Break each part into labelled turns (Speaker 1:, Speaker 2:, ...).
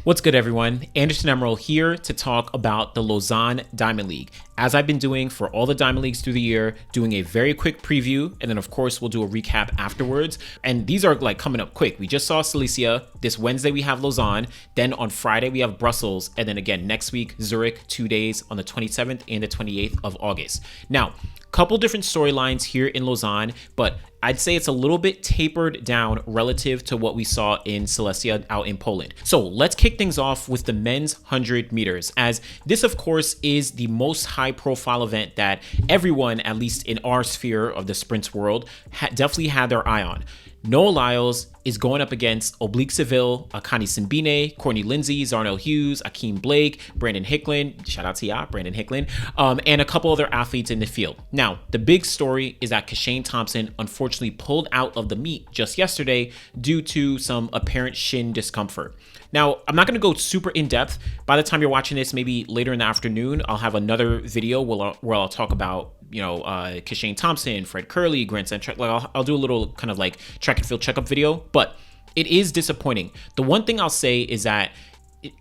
Speaker 1: What's good, everyone? Anderson Emerald here to talk about the Lausanne Diamond League. As I've been doing for all the Diamond Leagues through the year, doing a very quick preview, and then of course we'll do a recap afterwards. And these are like coming up quick. We just saw Silesia. This Wednesday we have Lausanne. Then on Friday we have Brussels. And then again next week, Zurich, 2 days on the 27th and the 28th of August. Now, couple different storylines here in Lausanne, but I'd say it's a little bit tapered down relative to what we saw in Silesia out in Poland. So let's kick things off with the men's 100 meters, as this of course is the most high profile event that everyone, at least in our sphere of the sprints world, definitely had their eye on. Noah Lyles is going up against Oblique Seville, Akani Simbine, Courtney Lindsay, Zarnell Hughes, Akeem Blake, Brandon Hicklin, shout out to ya, Brandon Hicklin, and a couple other athletes in the field. Now, the big story is that Kishane Thompson unfortunately pulled out of the meet just yesterday due to some apparent shin discomfort. Now, I'm not going to go super in depth. By the time you're watching this, maybe later in the afternoon, I'll have another video where I'll talk about, Kishane Thompson, Fred Curley, Grant Central. I'll do a little kind of like track and field checkup video, but it is disappointing. The one thing I'll say is that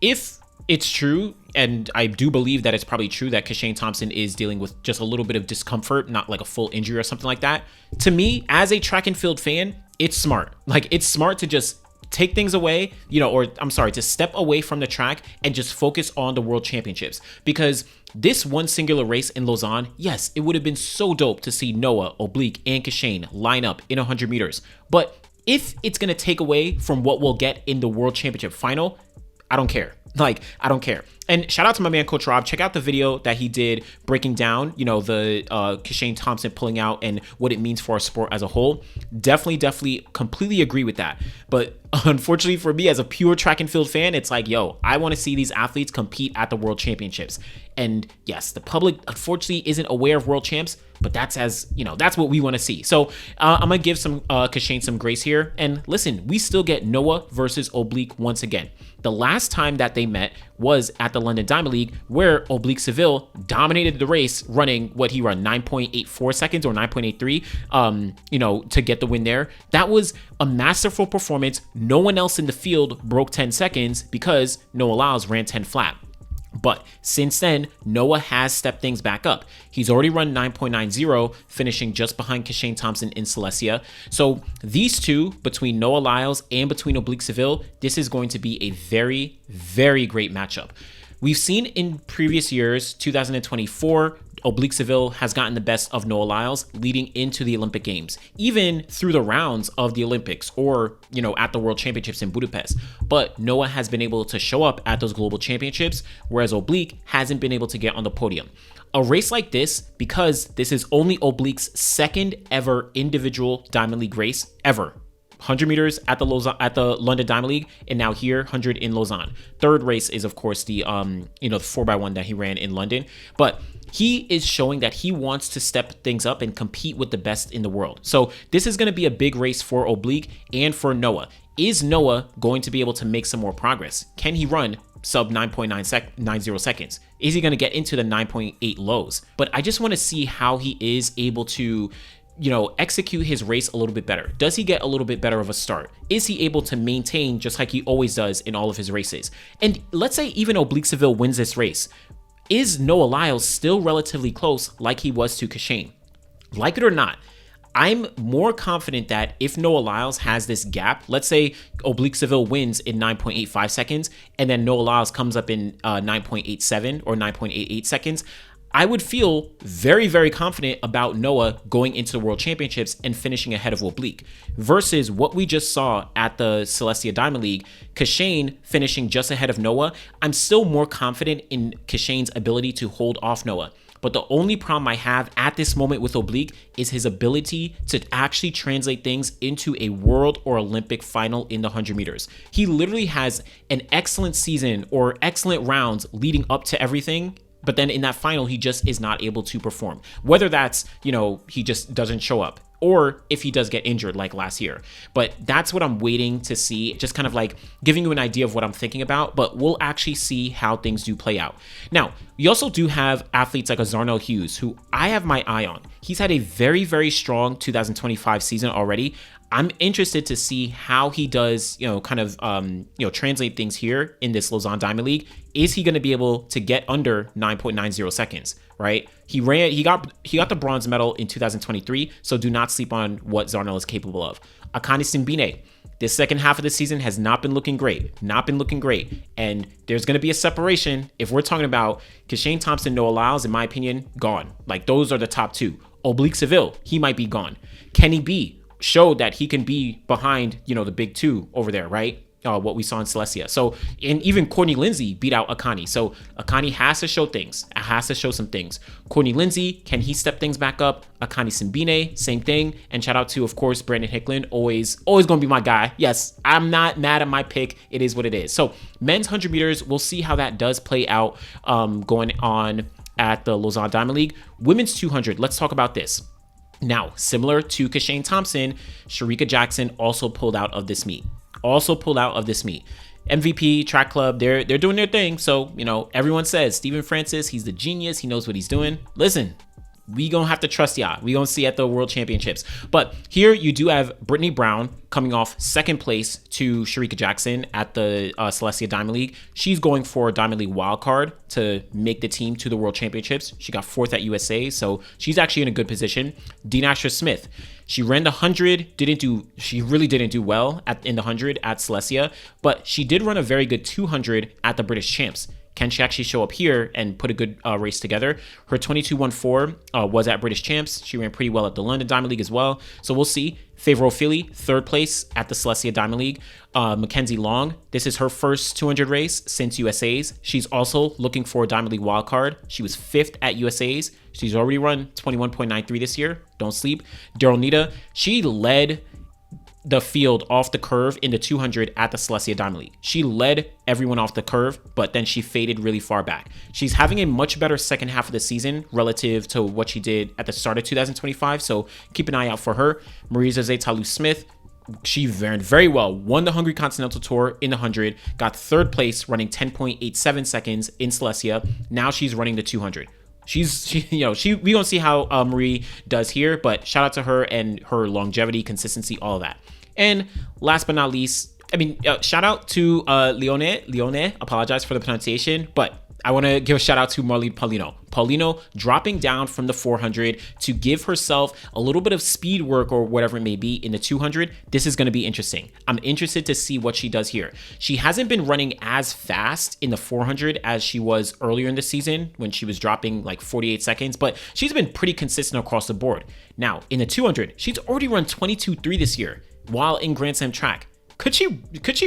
Speaker 1: if it's true, and I do believe that it's probably true that Kishane Thompson is dealing with just a little bit of discomfort, not like a full injury or something like that. To me, as a track and field fan, it's smart. Like, it's smart to just take things away, to step away from the track and just focus on the world championships. Because this one singular race in Lausanne, yes, it would have been so dope to see Noah, Oblique, and Kishane line up in 100 meters. But if it's going to take away from what we'll get in the world championship final, I don't care. I don't care. And shout out to my man, Coach Rob. Check out the video that he did breaking down, the Kishane Thompson pulling out and what it means for our sport as a whole. Definitely completely agree with that. But unfortunately for me as a pure track and field fan, it's like, I want to see these athletes compete at the world championships. And yes, the public unfortunately isn't aware of world champs, but that's what we want to see. So I'm going to give Kishane some grace here. And listen, we still get Noah versus Oblique once again. The last time that they met was at the London Diamond League, where Oblique Seville dominated the race, running what he ran 9.84 seconds or 9.83, to get the win there. That was a masterful performance. No one else in the field broke 10 seconds because Noah Lyles ran 10 flat. But since then, Noah has stepped things back up. He's already run 9.90, finishing just behind Kishane Thompson in Silesia. So these two, between Noah Lyles and between Oblique Seville, this is going to be a very, very great matchup. We've seen in previous years, 2024, Oblique Seville has gotten the best of Noah Lyles leading into the Olympic Games, even through the rounds of the Olympics or, at the World Championships in Budapest. But Noah has been able to show up at those global championships, whereas Oblique hasn't been able to get on the podium. A race like this, because this is only Oblique's second ever individual Diamond League race ever. 100 meters at the London Diamond League, and now here 100 in Lausanne. Third race is of course the 4x1 that he ran in London, but he is showing that he wants to step things up and compete with the best in the world. So this is going to be a big race for Oblique and for Noah. Is Noah going to be able to make some more progress? Can he run sub 9.90 seconds? Is he going to get into the 9.8 lows? But I just want to see how he is able to execute his race a little bit better. Does he get a little bit better of a start? Is he able to maintain just like he always does in all of his races? And let's say even Oblique Seville wins this race. Is Noah Lyles still relatively close like he was to Kishane? Like it or not, I'm more confident that if Noah Lyles has this gap, let's say Oblique Seville wins in 9.85 seconds, and then Noah Lyles comes up in 9.87 or 9.88 seconds, I would feel very, very confident about Noah going into the World Championships and finishing ahead of Oblique versus what we just saw at the Silesia Diamond League, Kishane finishing just ahead of Noah. I'm still more confident in Kishane's ability to hold off Noah. But the only problem I have at this moment with Oblique is his ability to actually translate things into a world or Olympic final in the 100 meters. He literally has an excellent season or excellent rounds leading up to everything, but then in that final, he just is not able to perform. Whether that's, he just doesn't show up, or if he does get injured like last year. But that's what I'm waiting to see, just kind of like giving you an idea of what I'm thinking about, but we'll actually see how things do play out. Now, we also do have athletes like a Zarnell Hughes, who I have my eye on. He's had a very, very strong 2025 season already. I'm interested to see how he does, translate things here in this Lausanne Diamond League. Is he going to be able to get under 9.90 seconds, right? He got the bronze medal in 2023, so do not sleep on what Zarnell is capable of. Akani Simbine, this second half of the season has not been looking great. And there's going to be a separation. If we're talking about Kishane Thompson, Noah Lyles, in my opinion, gone. Like, those are the top two. Oblique Seville, he might be gone. Kenny B showed that he can be behind, the big two over there, right? What we saw in Silesia. So, and even Courtney Lindsay beat out Akani. So Akani has to show things. Has to show some things. Courtney Lindsay, can he step things back up? Akani Simbine, same thing. And shout out to, of course, Brandon Hicklin. Always going to be my guy. Yes, I'm not mad at my pick. It is what it is. So men's 100 meters, we'll see how that does play out going on at the Lausanne Diamond League. Women's 200, let's talk about this. Now, similar to Kishane Thompson, Shericka Jackson also pulled out of this meet. MVP, track club, they're doing their thing. So, everyone says Stephen Francis, he's the genius. He knows what he's doing. Listen, we gonna have to trust y'all. We gonna see at the World Championships. But here you do have Brittany Brown coming off second place to Shericka Jackson at the Silesia Diamond League. She's going for a Diamond League wild card to make the team to the World Championships. She got fourth at USA, so she's actually in a good position. Dean Asher Smith, she ran the 100, she really didn't do well in the 100 at Silesia, but she did run a very good 200 at the British Champs. Can she actually show up here and put a good race together? Her 22.14 was at British Champs. She ran pretty well at the London Diamond League as well. So we'll see. Favor O'Philly, third place at the Silesia Diamond League. Mackenzie Long, this is her first 200 race since USA's. She's also looking for a Diamond League wildcard. She was fifth at USA's. She's already run 21.93 this year. Don't sleep. Daryl Nita, she led the field off the curve in the 200 at the Silesia Diamond League. She led everyone off the curve, but then she faded really far back. She's having a much better second half of the season relative to what she did at the start of 2025, so keep an eye out for her. Marie-Josée Talu-Smith, she ran very well, won the Hungary Continental Tour in the 100, got third place running 10.87 seconds in Silesia. Now she's running the 200. We gonna see how Marie does here, but shout out to her and her longevity, consistency, all of that. And last but not least, shout out to Leone, apologize for the pronunciation, but I want to give a shout out to Marlene Paulino dropping down from the 400 to give herself a little bit of speed work or whatever it may be in the 200. This is going to be interesting. I'm interested to see what she does here. She hasn't been running as fast in the 400 as she was earlier in the season when she was dropping like 48 seconds, but she's been pretty consistent across the board. Now, in the 200, she's already run 22.3 this year while in Grand Slam track. Could she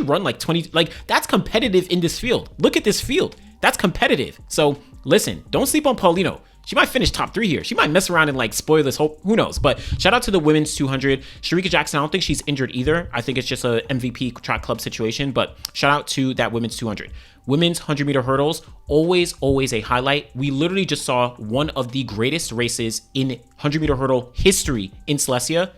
Speaker 1: run like 20? Like, that's competitive in this field. Look at this field. That's competitive. So listen, don't sleep on Paulino. She might finish top 3 here. She might mess around and like spoil this whole, who knows? But shout out to the women's 200. Shericka Jackson, I don't think she's injured either. I think it's just a MVP track club situation, but shout out to that women's 200. Women's 100 meter hurdles, always a highlight. We literally just saw one of the greatest races in 100 meter hurdle history in Silesia,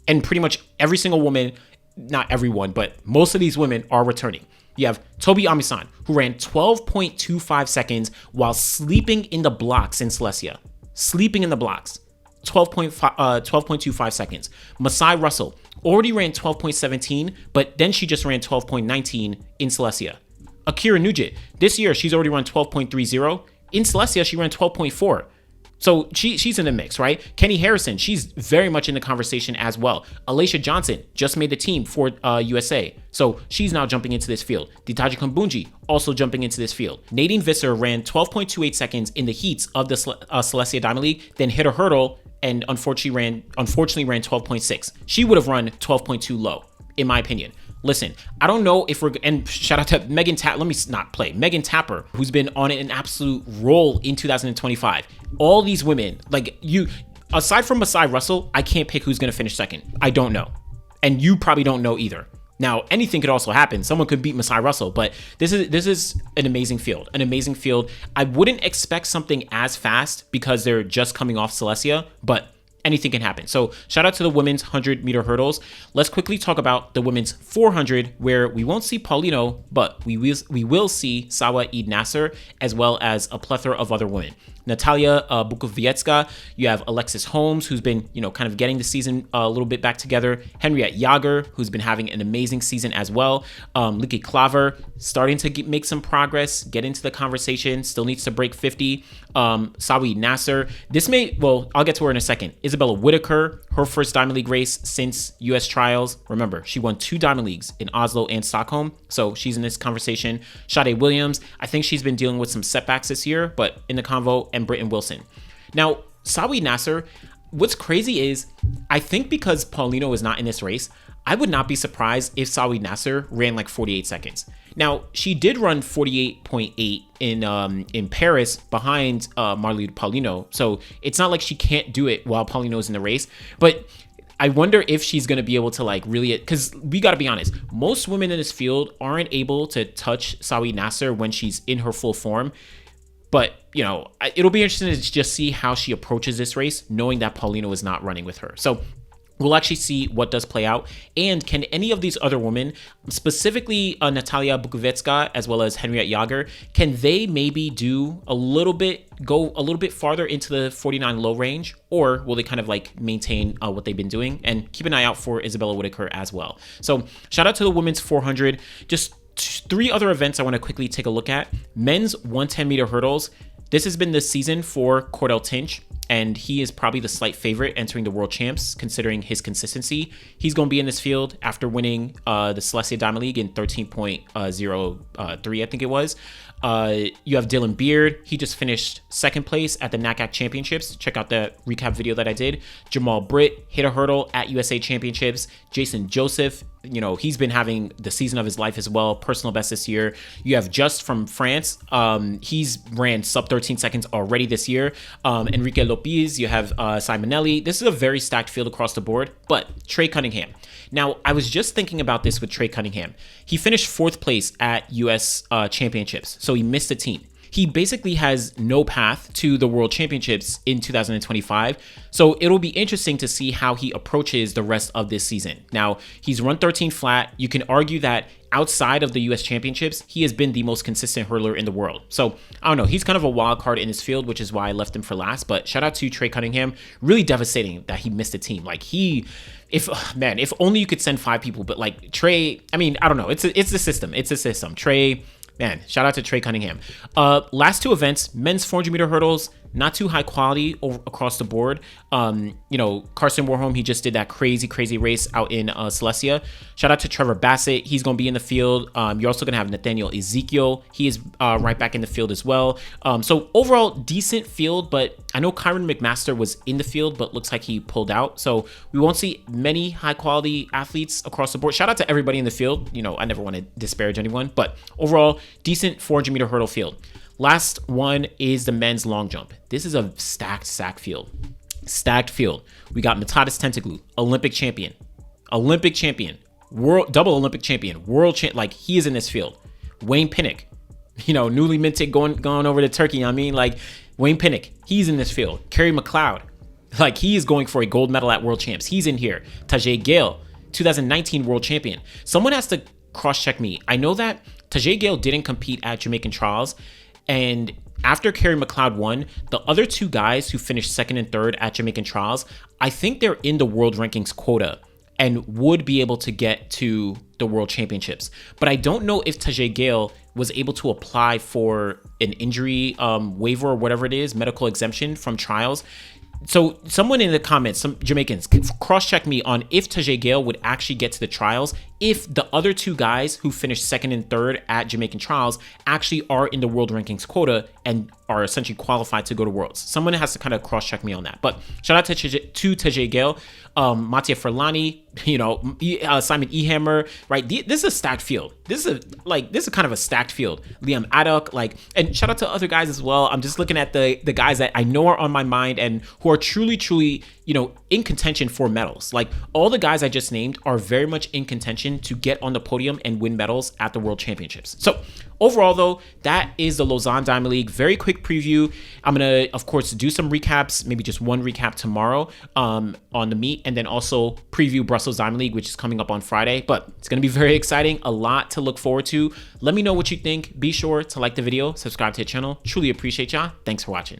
Speaker 1: and pretty much every single woman, not everyone, but most of these women are returning. You have Tobi Amisan, who ran 12.25 seconds while sleeping in the blocks in Silesia. 12.25 seconds. Masai Russell already ran 12.17, but then she just ran 12.19 in Silesia. Akira Nugent, this year she's already run 12.30. In Silesia, she ran 12.4. So she's in the mix, right? Kenny Harrison, she's very much in the conversation as well. Alicia Johnson just made the team for USA, so she's now jumping into this field. Ditaji Kumbunji also jumping into this field. Nadine Visser ran 12.28 seconds in the heats of the Silesia Diamond League, then hit a hurdle and unfortunately ran 12.6. She would have run 12.2 low, in my opinion. Listen, I don't know if and shout out to Megan Tapper, who's been on an absolute roll in 2025. All these women, aside from Masai Russell, I can't pick who's going to finish second. I don't know. And you probably don't know either. Now, anything could also happen. Someone could beat Masai Russell, but this is an amazing field. I wouldn't expect something as fast because they're just coming off Silesia, but anything can happen. So shout out to the women's 100-meter hurdles. Let's quickly talk about the women's 400, where we won't see Paulino, but we will see Sawa Eid Nasser, as well as a plethora of other women. Natalia Bukowiecka, you have Alexis Holmes, who's been, kind of getting the season a little bit back together. Henriette Jager, who's been having an amazing season as well. Lieke Klaver, starting to make some progress, get into the conversation, still needs to break 50. Sawa Eid Nasser, I'll get to her in a second. Isabella Whitaker, her first Diamond League race since US trials. Remember, she won 2 Diamond Leagues in Oslo and Stockholm, so she's in this conversation. Sade Williams, I think she's been dealing with some setbacks this year, but in the convo, and Britton Wilson. Now, Sawa Eid Nasser, what's crazy is, I think because Paulino is not in this race, I would not be surprised if Sawa Eid Nasser ran like 48 seconds. Now, she did run 48.8 in Paris behind Marlene Paulino, so it's not like she can't do it while Paulino's in the race, but I wonder if she's going to be able to really, because we got to be honest, most women in this field aren't able to touch Sawa Eid Nasser when she's in her full form. But, it'll be interesting to just see how she approaches this race, knowing that Paulino is not running with her. So we'll actually see what does play out. And can any of these other women, specifically Natalia Bukowiecka as well as Henriette Jager, can they maybe go a little bit farther into the 49 low range? Or will they kind of maintain what they've been doing? And keep an eye out for Isabella Whitaker as well. So shout out to the women's 400. Just 3 other events I want to quickly take a look at. Men's 110-meter hurdles. This has been the season for Cordell Tinch, and he is probably the slight favorite entering the world champs, considering his consistency. He's going to be in this field after winning the Celestia Diamond League in 13.03, I think it was. You have Dylan Beard. He just finished 2nd place at the NACAC Championships. Check out the recap video that I did. Jamal Britt hit a hurdle at USA Championships. Jason Joseph, he's been having the season of his life as well. Personal best this year. You have Just from France. He's ran sub 13 seconds already this year. Enrique Lopez, you have Simonelli. This is a very stacked field across the board, but Trey Cunningham. Now, I was just thinking about this with Trey Cunningham. He finished 4th place at US Championships, so he missed the team. He basically has no path to the World Championships in 2025, so it'll be interesting to see how he approaches the rest of this season. Now, he's run 13 flat. You can argue that outside of the US Championships, he has been the most consistent hurdler in the world. So, I don't know. He's kind of a wild card in his field, which is why I left him for last. But shout out to Trey Cunningham. Really devastating that he missed a team. If only you could send 5 people. But Trey, I don't know. It's the system. It's a system. Trey, man, shout out to Trey Cunningham. Last 2 events, men's 400-meter hurdles, not too high quality across the board. Carson Warholm, he just did that crazy race out in Celestia. Shout out to Trevor Bassett. He's going to be in the field. You're also going to have Nathaniel Ezekiel. He is right back in the field as well. So overall, decent field, but I know Kyron McMaster was in the field, but looks like he pulled out. So we won't see many high quality athletes across the board. Shout out to everybody in the field. I never want to disparage anyone, but overall, decent 400-meter hurdle field. Last one is the men's long jump. This is a stacked field. Stacked field. We got Matatis Tentoglu, Olympic champion, double Olympic champion, world champ. He is in this field. Wayne Pinnock, newly minted, going over to Turkey. Wayne Pinnock, he's in this field. Kerry McLeod, he is going for a gold medal at world champs. He's in here. Tajay Gale, 2019 world champion. Someone has to cross-check me. I know that Tajay Gale didn't compete at Jamaican trials, and after Kerry McLeod won, the other 2 guys who finished 2nd and 3rd at Jamaican trials, I think they're in the world rankings quota and would be able to get to the world championships. But I don't know if Tajay Gale was able to apply for an injury waiver or whatever it is, medical exemption from trials. So someone in the comments, some Jamaicans, cross-check me on if Tajay Gale would actually get to the trials, if the other 2 guys who finished 2nd and 3rd at Jamaican trials actually are in the world rankings quota and are essentially qualified to go to Worlds. Someone has to kind of cross-check me on that. But shout out to Tajay Gale, Mattia Ferlani, Simon Ehammer, right? This is a stacked field. This is kind of a stacked field. Liam Addock, and shout out to other guys as well. I'm just looking at the guys that I know are on my mind and who who are truly, you know, in contention for medals. Like all the guys I just named are very much in contention to get on the podium and win medals at the World Championships. So overall though, that is the Lausanne Diamond League. Very quick preview. I'm gonna, of course, do some recaps, maybe just one recap tomorrow on the meet, and then also preview Brussels Diamond League, which is coming up on Friday. But it's gonna be very exciting, a lot to look forward to. Let me know what you think. Be sure to like the video, subscribe to the channel. Truly appreciate y'all. Thanks for watching.